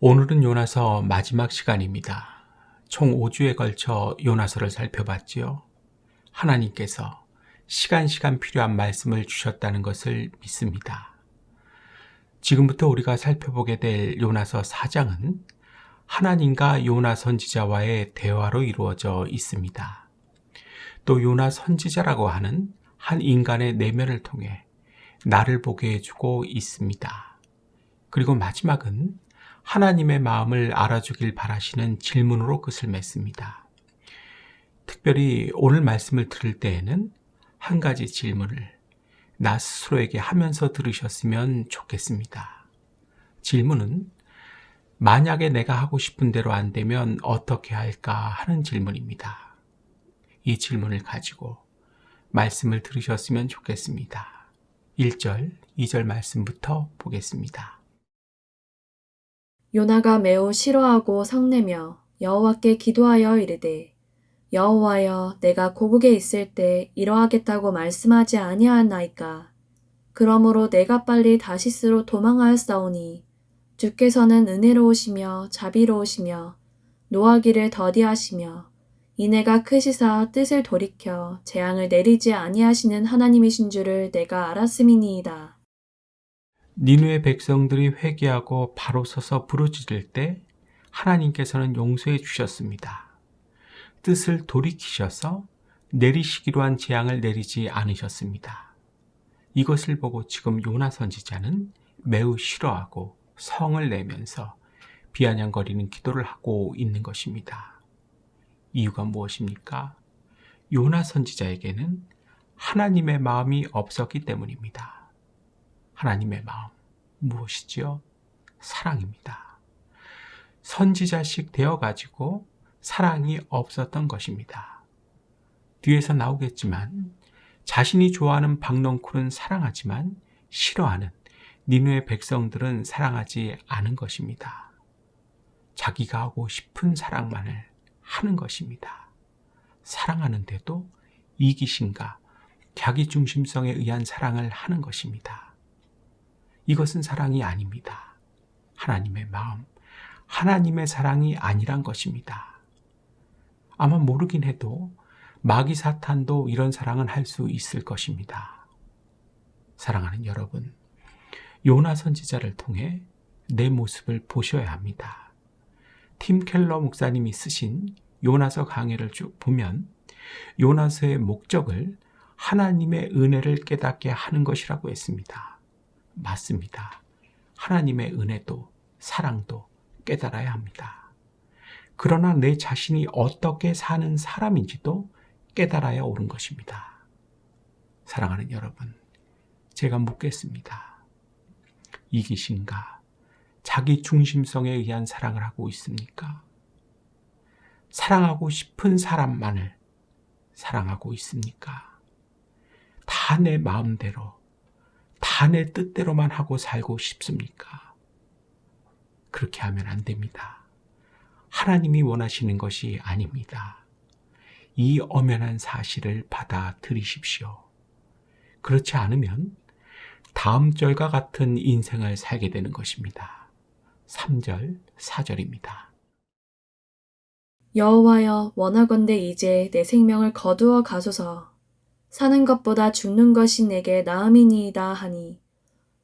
오늘은 요나서 마지막 시간입니다. 총 5주에 걸쳐 요나서를 살펴봤지요. 하나님께서 시간 필요한 말씀을 주셨다는 것을 믿습니다. 지금부터 우리가 살펴보게 될 요나서 4장은 하나님과 요나 선지자와의 대화로 이루어져 있습니다. 또 요나 선지자라고 하는 한 인간의 내면을 통해 나를 보게 해주고 있습니다. 그리고 마지막은 하나님의 마음을 알아주길 바라시는 질문으로 끝을 맺습니다. 특별히 오늘 말씀을 들을 때에는 한 가지 질문을 나 스스로에게 하면서 들으셨으면 좋겠습니다. 질문은 만약에 내가 하고 싶은 대로 안 되면 어떻게 할까 하는 질문입니다. 이 질문을 가지고 말씀을 들으셨으면 좋겠습니다. 1절, 2절 말씀부터 보겠습니다. 요나가 매우 싫어하고 성내며 여호와께 기도하여 이르되 여호와여 내가 고국에 있을 때 이러하겠다고 말씀하지 아니하였나이까. 그러므로 내가 빨리 다시스로 도망하였사오니 주께서는 은혜로우시며 자비로우시며 노하기를 더디하시며 인애가 크시사 뜻을 돌이켜 재앙을 내리지 아니하시는 하나님이신 줄을 내가 알았음이니이다. 니느웨 백성들이 회개하고 바로 서서 부르짖을 때 하나님께서는 용서해 주셨습니다. 뜻을 돌이키셔서 내리시기로 한 재앙을 내리지 않으셨습니다. 이것을 보고 지금 요나 선지자는 매우 싫어하고 성을 내면서 비아냥거리는 기도를 하고 있는 것입니다. 이유가 무엇입니까? 요나 선지자에게는 하나님의 마음이 없었기 때문입니다. 하나님의 마음 무엇이지요? 사랑입니다. 선지자식 되어가지고 사랑이 없었던 것입니다. 뒤에서 나오겠지만 자신이 좋아하는 박넝쿨은 사랑하지만 싫어하는 니느웨 백성들은 사랑하지 않은 것입니다. 자기가 하고 싶은 사랑만을 하는 것입니다. 사랑하는데도 이기심과 자기중심성에 의한 사랑을 하는 것입니다. 이것은 사랑이 아닙니다. 하나님의 마음, 하나님의 사랑이 아니란 것입니다. 아마 모르긴 해도 마귀 사탄도 이런 사랑은 할 수 있을 것입니다. 사랑하는 여러분, 요나 선지자를 통해 내 모습을 보셔야 합니다. 팀 켈러 목사님이 쓰신 요나서 강해를 쭉 보면 요나서의 목적을 하나님의 은혜를 깨닫게 하는 것이라고 했습니다. 맞습니다. 하나님의 은혜도 사랑도 깨달아야 합니다. 그러나 내 자신이 어떻게 사는 사람인지도 깨달아야 옳은 것입니다. 사랑하는 여러분, 제가 묻겠습니다. 이기심과 자기 중심성에 의한 사랑을 하고 있습니까? 사랑하고 싶은 사람만을 사랑하고 있습니까? 다 내 마음대로 다 내 뜻대로만 하고 살고 싶습니까? 그렇게 하면 안 됩니다. 하나님이 원하시는 것이 아닙니다. 이 엄연한 사실을 받아들이십시오. 그렇지 않으면 다음 절과 같은 인생을 살게 되는 것입니다. 3절, 4절입니다. 여호와여 원하건대 이제 내 생명을 거두어 가소서. 사는 것보다 죽는 것이 내게 나음이니이다 하니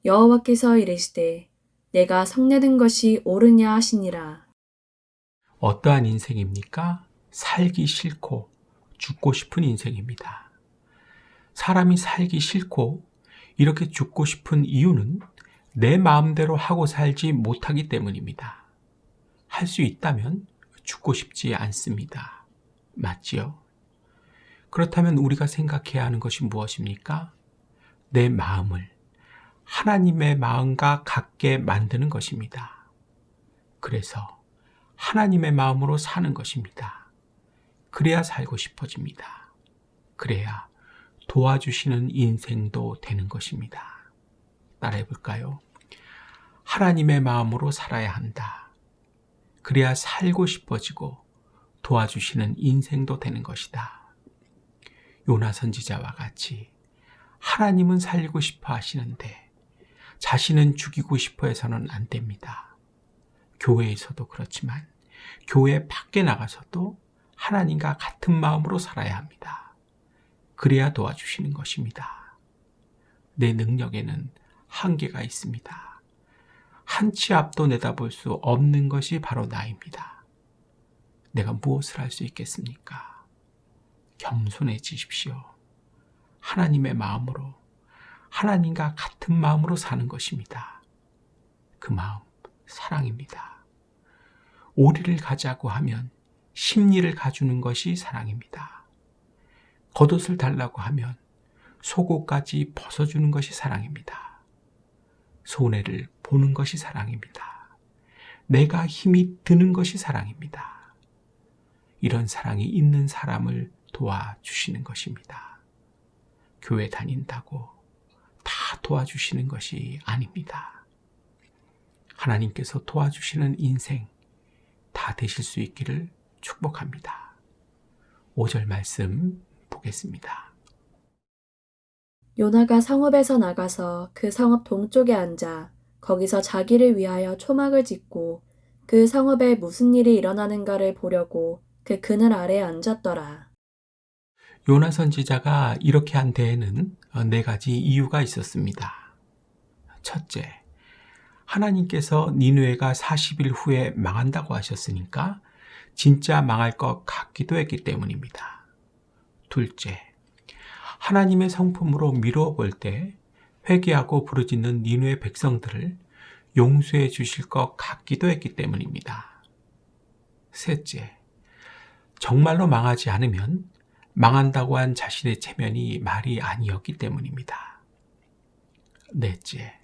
여호와께서 이르시되 내가 성내는 것이 옳으냐 하시니라. 어떠한 인생입니까? 살기 싫고 죽고 싶은 인생입니다. 사람이 살기 싫고 이렇게 죽고 싶은 이유는 내 마음대로 하고 살지 못하기 때문입니다. 할 수 있다면 죽고 싶지 않습니다. 맞지요? 그렇다면 우리가 생각해야 하는 것이 무엇입니까? 내 마음을 하나님의 마음과 같게 만드는 것입니다. 그래서 하나님의 마음으로 사는 것입니다. 그래야 살고 싶어집니다. 그래야 도와주시는 인생도 되는 것입니다. 따라해 볼까요? 하나님의 마음으로 살아야 한다. 그래야 살고 싶어지고 도와주시는 인생도 되는 것이다. 요나 선지자와 같이 하나님은 살리고 싶어 하시는데 자신은 죽이고 싶어 해서는 안 됩니다. 교회에서도 그렇지만 교회 밖에 나가서도 하나님과 같은 마음으로 살아야 합니다. 그래야 도와주시는 것입니다. 내 능력에는 한계가 있습니다. 한 치 앞도 내다볼 수 없는 것이 바로 나입니다. 내가 무엇을 할 수 있겠습니까? 겸손해지십시오. 하나님의 마음으로, 하나님과 같은 마음으로 사는 것입니다. 그 마음, 사랑입니다. 오리를 가자고 하면 심리를 가주는 것이 사랑입니다. 겉옷을 달라고 하면 속옷까지 벗어주는 것이 사랑입니다. 손해를 보는 것이 사랑입니다. 내가 힘이 드는 것이 사랑입니다. 이런 사랑이 있는 사람을 도와주시는 것입니다. 교회 다닌다고 다 도와주시는 것이 아닙니다. 하나님께서 도와주시는 인생 다 되실 수 있기를 축복합니다. 5절 말씀 보겠습니다. 요나가 성읍에서 나가서 그 성읍 동쪽에 앉아 거기서 자기를 위하여 초막을 짓고 그 성읍에 무슨 일이 일어나는가를 보려고 그 그늘 아래에 앉았더라. 요나 선지자가 이렇게 한 데에는 4가지 이유가 있었습니다. 첫째, 하나님께서 니느웨가 40일 후에 망한다고 하셨으니까 진짜 망할 것 같기도 했기 때문입니다. 둘째, 하나님의 성품으로 미루어 볼 때 회개하고 부르짖는 니느웨 백성들을 용서해 주실 것 같기도 했기 때문입니다. 셋째, 정말로 망하지 않으면 망한다고 한 자신의 체면이 말이 아니었기 때문입니다. 넷째,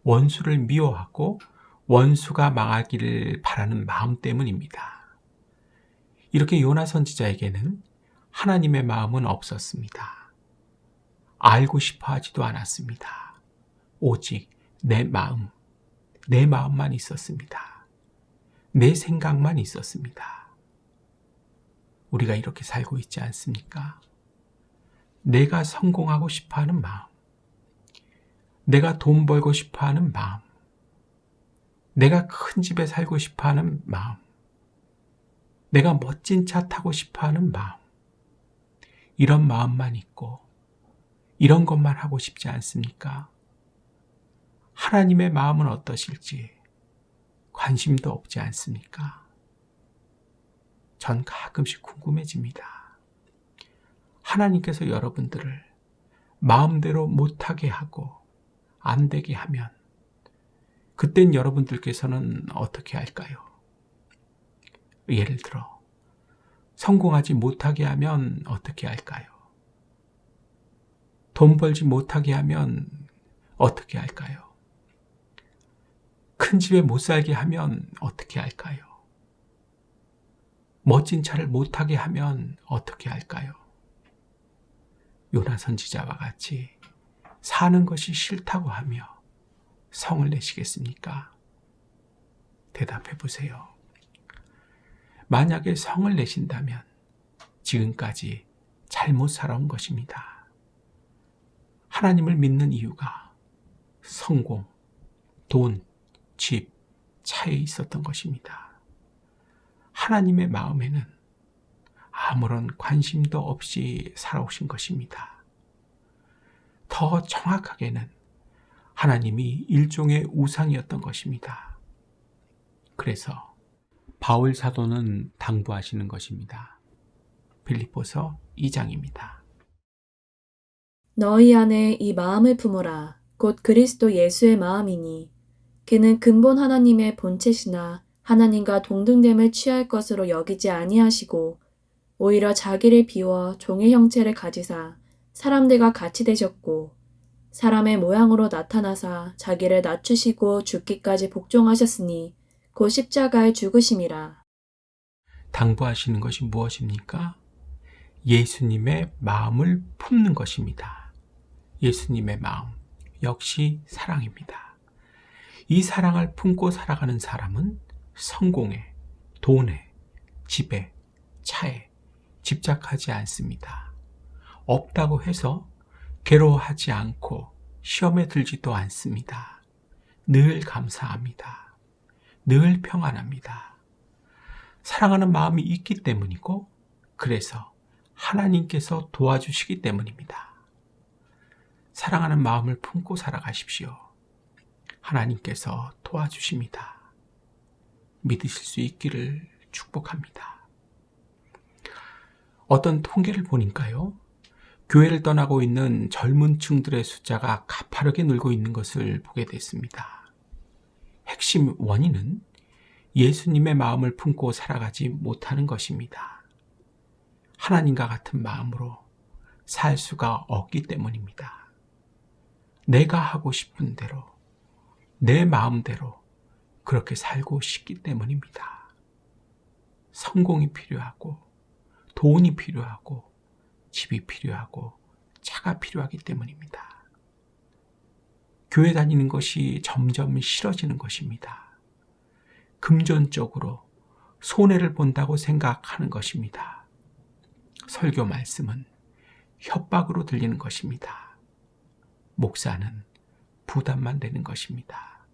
원수를 미워하고 원수가 망하기를 바라는 마음 때문입니다. 이렇게 요나 선지자에게는 하나님의 마음은 없었습니다. 알고 싶어 하지도 않았습니다. 오직 내 마음만 있었습니다. 내 생각만 있었습니다. 우리가 이렇게 살고 있지 않습니까? 내가 성공하고 싶어 하는 마음, 내가 돈 벌고 싶어 하는 마음, 내가 큰 집에 살고 싶어 하는 마음, 내가 멋진 차 타고 싶어 하는 마음, 이런 마음만 있고 이런 것만 하고 싶지 않습니까? 하나님의 마음은 어떠실지 관심도 없지 않습니까? 전 가끔씩 궁금해집니다. 하나님께서 여러분들을 마음대로 못하게 하고 안 되게 하면 그땐 여러분들께서는 어떻게 할까요? 예를 들어 성공하지 못하게 하면 어떻게 할까요? 돈 벌지 못하게 하면 어떻게 할까요? 큰 집에 못 살게 하면 어떻게 할까요? 멋진 차를 못 타게 하면 어떻게 할까요? 요나 선지자와 같이 사는 것이 싫다고 하며 성을 내시겠습니까? 대답해 보세요. 만약에 성을 내신다면 지금까지 잘못 살아온 것입니다. 하나님을 믿는 이유가 성공, 돈, 집, 차에 있었던 것입니다. 하나님의 마음에는 아무런 관심도 없이 살아오신 것입니다. 더 정확하게는 하나님이 일종의 우상이었던 것입니다. 그래서 바울 사도는 당부하시는 것입니다. 빌립보서 2장입니다. 너희 안에 이 마음을 품으라. 곧 그리스도 예수의 마음이니 그는 근본 하나님의 본체시나 하나님과 동등됨을 취할 것으로 여기지 아니하시고 오히려 자기를 비워 종의 형체를 가지사 사람들과 같이 되셨고 사람의 모양으로 나타나사 자기를 낮추시고 죽기까지 복종하셨으니 곧 십자가에 죽으심이라. 당부하시는 것이 무엇입니까? 예수님의 마음을 품는 것입니다. 예수님의 마음, 역시 사랑입니다. 이 사랑을 품고 살아가는 사람은 성공에, 돈에, 집에, 차에 집착하지 않습니다. 없다고 해서 괴로워하지 않고 시험에 들지도 않습니다. 늘 감사합니다. 늘 평안합니다. 사랑하는 마음이 있기 때문이고, 그래서 하나님께서 도와주시기 때문입니다. 사랑하는 마음을 품고 살아가십시오. 하나님께서 도와주십니다. 믿으실 수 있기를 축복합니다. 어떤 통계를 보니까요, 교회를 떠나고 있는 젊은 층들의 숫자가 가파르게 늘고 있는 것을 보게 됐습니다. 핵심 원인은 예수님의 마음을 품고 살아가지 못하는 것입니다. 하나님과 같은 마음으로 살 수가 없기 때문입니다. 내가 하고 싶은 대로, 내 마음대로 그렇게 살고 싶기 때문입니다. 성공이 필요하고, 돈이 필요하고, 집이 필요하고, 차가 필요하기 때문입니다. 교회 다니는 것이 점점 싫어지는 것입니다. 금전적으로 손해를 본다고 생각하는 것입니다. 설교 말씀은 협박으로 들리는 것입니다. 목사는 부담만 되는 것입니다.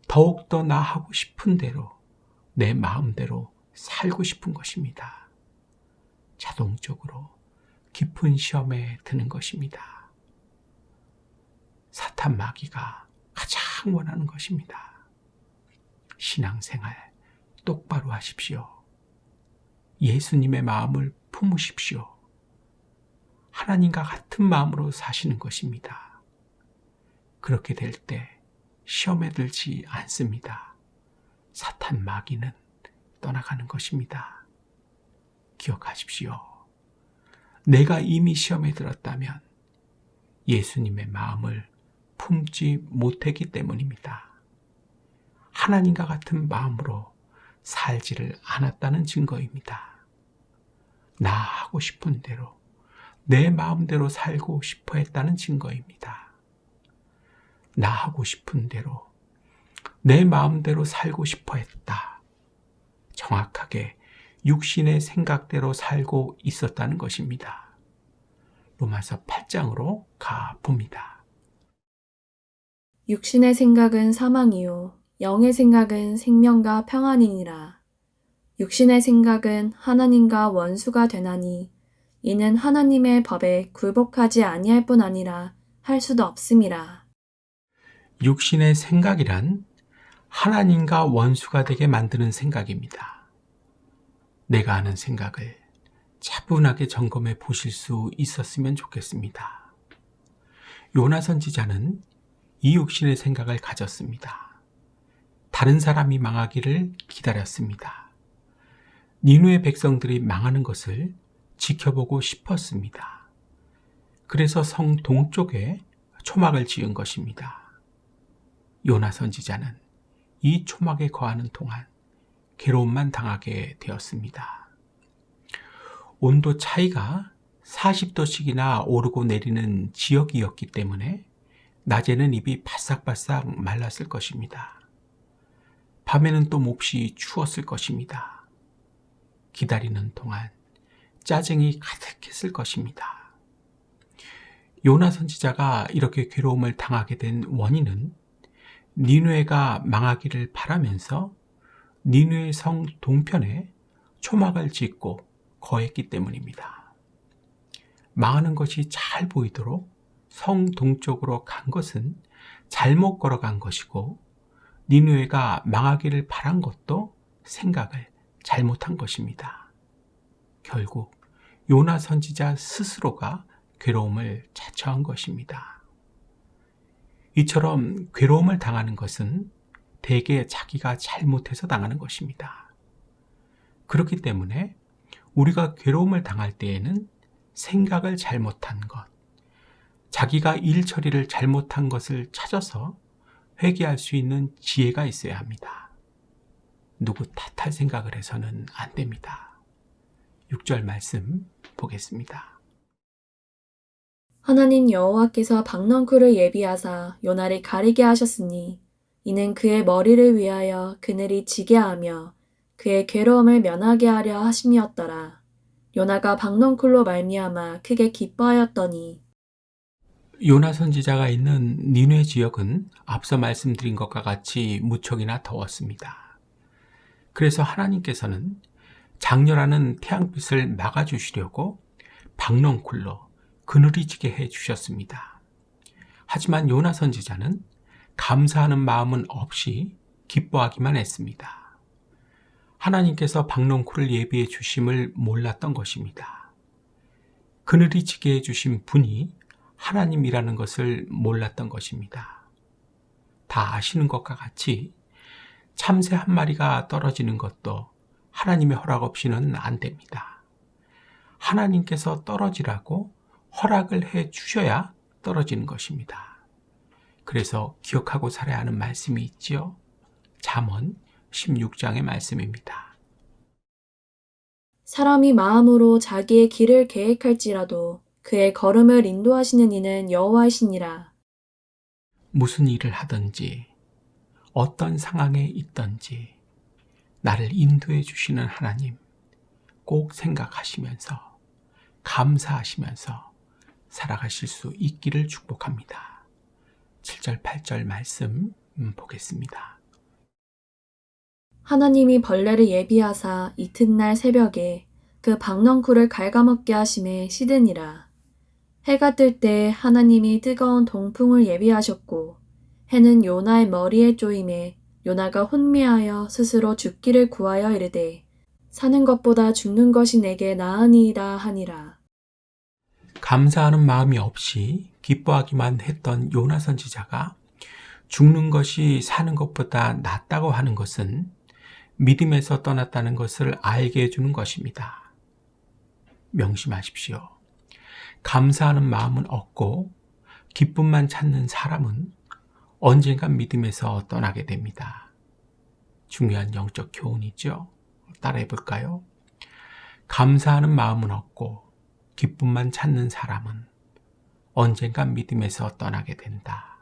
더욱더 나 하고 싶은 대로, 내 마음대로 살고 싶은 것입니다. 자동적으로 깊은 시험에 드는 것입니다. 사탄 마귀가 가장 원하는 것입니다. 신앙생활 똑바로 하십시오. 예수님의 마음을 품으십시오. 하나님과 같은 마음으로 사시는 것입니다. 그렇게 될 때 시험에 들지 않습니다. 사탄 마귀는 떠나가는 것입니다. 기억하십시오. 내가 이미 시험에 들었다면 예수님의 마음을 품지 못했기 때문입니다. 하나님과 같은 마음으로 살지를 않았다는 증거입니다. 나 하고 싶은 대로, 내 마음대로 살고 싶어 했다는 증거입니다. 나 하고 싶은 대로, 내 마음대로 살고 싶어 했다. 정확하게 육신의 생각대로 살고 있었다는 것입니다. 로마서 8장으로 가봅니다. 육신의 생각은 사망이요 영의 생각은 생명과 평안이니라. 육신의 생각은 하나님과 원수가 되나니 이는 하나님의 법에 굴복하지 아니할 뿐 아니라 할 수도 없음이라. 육신의 생각이란 하나님과 원수가 되게 만드는 생각입니다. 내가 하는 생각을 차분하게 점검해 보실 수 있었으면 좋겠습니다. 요나 선지자는 이 육신의 생각을 가졌습니다. 다른 사람이 망하기를 기다렸습니다. 니누의 백성들이 망하는 것을 지켜보고 싶었습니다. 그래서 성 동쪽에 초막을 지은 것입니다. 요나 선지자는 이 초막에 거하는 동안 괴로움만 당하게 되었습니다. 온도 차이가 40도씩이나 오르고 내리는 지역이었기 때문에 낮에는 입이 바싹바싹 말랐을 것입니다. 밤에는 또 몹시 추웠을 것입니다. 기다리는 동안 짜증이 가득했을 것입니다. 요나 선지자가 이렇게 괴로움을 당하게 된 원인은 니느웨가 망하기를 바라면서 니느웨 성 동편에 초막을 짓고 거했기 때문입니다. 망하는 것이 잘 보이도록 성 동쪽으로 간 것은 잘못 걸어간 것이고, 니느웨가 망하기를 바란 것도 생각을 잘못한 것입니다. 결국 요나 선지자 스스로가 괴로움을 자처한 것입니다. 이처럼 괴로움을 당하는 것은 대개 자기가 잘못해서 당하는 것입니다. 그렇기 때문에 우리가 괴로움을 당할 때에는 생각을 잘못한 것, 자기가 일 처리를 잘못한 것을 찾아서 회개할 수 있는 지혜가 있어야 합니다. 누구 탓할 생각을 해서는 안 됩니다. 6절 말씀 보겠습니다. 하나님 여호와께서 박넝쿨을 예비하사 요나를 가리게 하셨으니 이는 그의 머리를 위하여 그늘이 지게 하며 그의 괴로움을 면하게 하려 하심이었더라. 요나가 박넝쿨로 말미암아 크게 기뻐하였더니 요나 선지자가 있는 니느웨 지역은 앞서 말씀드린 것과 같이 무척이나 더웠습니다. 그래서 하나님께서는 장렬하는 태양빛을 막아주시려고 박넝쿨로 그늘이 지게 해주셨습니다. 하지만 요나 선지자는 감사하는 마음은 없이 기뻐하기만 했습니다. 하나님께서 박넝쿨을 예비해 주심을 몰랐던 것입니다. 그늘이 지게 해주신 분이 하나님이라는 것을 몰랐던 것입니다. 다 아시는 것과 같이 참새 한 마리가 떨어지는 것도 하나님의 허락 없이는 안 됩니다. 하나님께서 떨어지라고 허락을 해 주셔야 떨어지는 것입니다. 그래서 기억하고 살아야 하는 말씀이 있지요. 잠언 16장의 말씀입니다. 사람이 마음으로 자기의 길을 계획할지라도 그의 걸음을 인도하시는 이는 여호와이시니라. 무슨 일을 하든지 어떤 상황에 있든지 나를 인도해 주시는 하나님 꼭 생각하시면서 감사하시면서 살아가실 수 있기를 축복합니다. 7절 8절 말씀 보겠습니다. 하나님이 벌레를 예비하사 이튿날 새벽에 그 박넝쿨을 갉아먹게 하심에 시드니라. 해가 뜰 때 하나님이 뜨거운 동풍을 예비하셨고 해는 요나의 머리에 쪼임에 요나가 혼미하여 스스로 죽기를 구하여 이르되 사는 것보다 죽는 것이 내게 나으니이다 하니라. 감사하는 마음이 없이 기뻐하기만 했던 요나 선지자가 죽는 것이 사는 것보다 낫다고 하는 것은 믿음에서 떠났다는 것을 알게 해주는 것입니다. 명심하십시오. 감사하는 마음은 없고 기쁨만 찾는 사람은 언젠간 믿음에서 떠나게 됩니다. 중요한 영적 교훈이죠. 따라해 볼까요? 감사하는 마음은 없고 기쁨만 찾는 사람은 언젠간 믿음에서 떠나게 된다.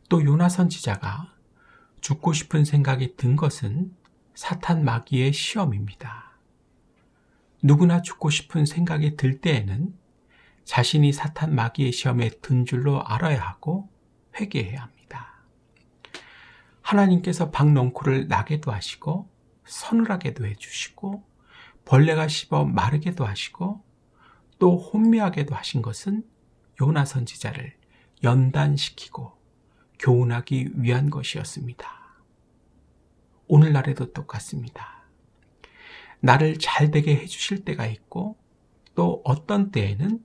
또 요나 선지자가 죽고 싶은 생각이 든 것은 사탄 마귀의 시험입니다. 누구나 죽고 싶은 생각이 들 때에는 자신이 사탄 마귀의 시험에 든 줄로 알아야 하고 회개해야 합니다. 하나님께서 박넝쿨을 나게도 하시고 서늘하게도 해주시고 벌레가 씹어 마르게도 하시고 또 혼미하게도 하신 것은 요나 선지자를 연단시키고 교훈하기 위한 것이었습니다. 오늘날에도 똑같습니다. 나를 잘되게 해주실 때가 있고 또 어떤 때에는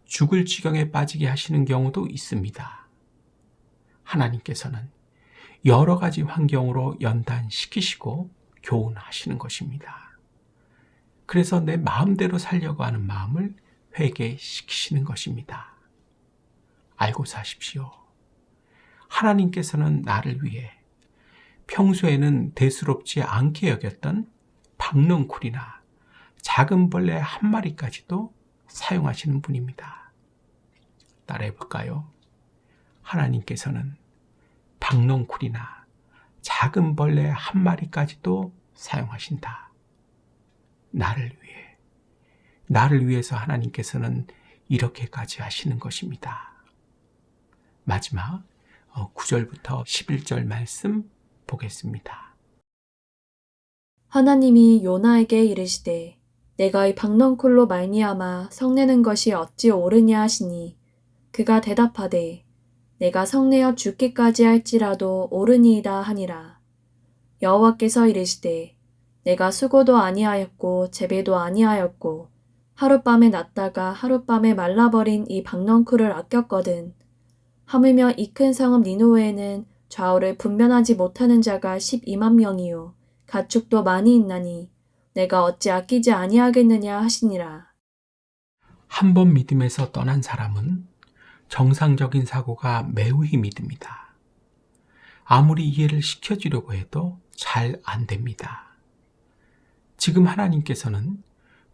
죽을 지경에 빠지게 하시는 경우도 있습니다. 하나님께서는 여러 가지 환경으로 연단시키시고 교훈하시는 것입니다. 그래서 내 마음대로 살려고 하는 마음을 회개시키시는 것입니다. 알고 사십시오. 하나님께서는 나를 위해 평소에는 대수롭지 않게 여겼던 박넝쿨이나 작은 벌레 한 마리까지도 사용하시는 분입니다. 따라해 볼까요? 하나님께서는 박넝쿨이나 작은 벌레 한 마리까지도 사용하신다. 나를 위해서 하나님께서는 이렇게까지 하시는 것입니다. 마지막 9절부터 11절 말씀 보겠습니다. 하나님이 요나에게 이르시되 내가 이 박넝쿨로 말미암아 성내는 것이 어찌 옳으냐 하시니 그가 대답하되 내가 성내어 죽기까지 할지라도 옳으니이다 하니라. 여호와께서 이르시되 내가 수고도 아니하였고 재배도 아니하였고 하룻밤에 났다가 하룻밤에 말라버린 이 박넝쿨을 아꼈거든. 하물며 이 큰 성읍 니느웨에는 좌우를 분별하지 못하는 자가 12만 명이요 가축도 많이 있나니 내가 어찌 아끼지 아니하겠느냐 하시니라. 한 번 믿음에서 떠난 사람은 정상적인 사고가 매우 힘이 듭니다. 아무리 이해를 시켜주려고 해도 잘 안 됩니다. 지금 하나님께서는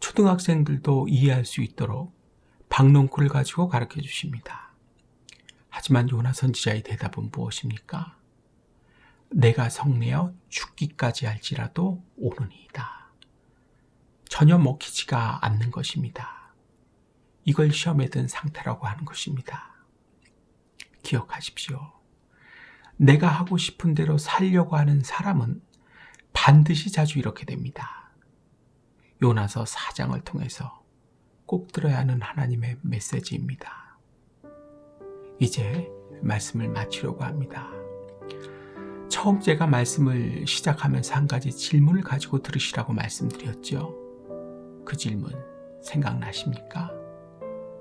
초등학생들도 이해할 수 있도록 박넝쿨을 가지고 가르쳐 주십니다. 하지만 요나 선지자의 대답은 무엇입니까? 내가 성내어 죽기까지 할지라도 옳으니이다. 전혀 먹히지가 않는 것입니다. 이걸 시험에 든 상태라고 하는 것입니다. 기억하십시오. 내가 하고 싶은 대로 살려고 하는 사람은 반드시 자주 이렇게 됩니다. 요나서 4장을 통해서 꼭 들어야 하는 하나님의 메시지입니다. 이제 말씀을 마치려고 합니다. 처음 제가 말씀을 시작하면서 한 가지 질문을 가지고 들으시라고 말씀드렸죠. 그 질문 생각나십니까?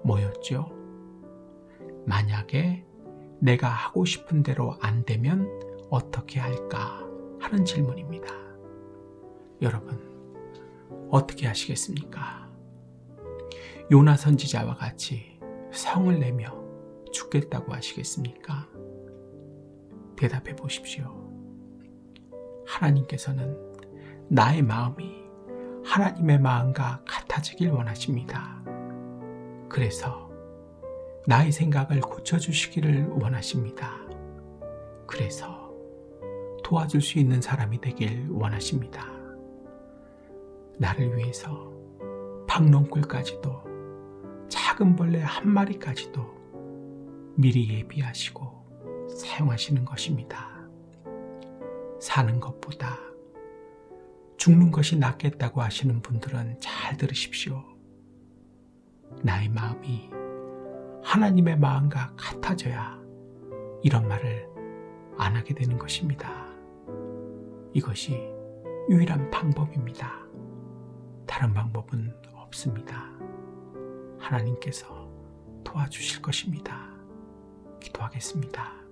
뭐였죠? 만약에 내가 하고 싶은 대로 안 되면 어떻게 할까 하는 질문입니다. 여러분, 어떻게 하시겠습니까? 요나 선지자와 같이 성을 내며 죽겠다고 하시겠습니까? 대답해 보십시오. 하나님께서는 나의 마음이 하나님의 마음과 같아지길 원하십니다. 그래서 나의 생각을 고쳐주시기를 원하십니다. 그래서 도와줄 수 있는 사람이 되길 원하십니다. 나를 위해서 박농꿀까지도 작은 벌레 한 마리까지도 미리 예비하시고 사용하시는 것입니다. 사는 것보다 죽는 것이 낫겠다고 하시는 분들은 잘 들으십시오. 나의 마음이 하나님의 마음과 같아져야 이런 말을 안 하게 되는 것입니다. 이것이 유일한 방법입니다. 다른 방법은 없습니다. 하나님께서 도와주실 것입니다. 기도하겠습니다.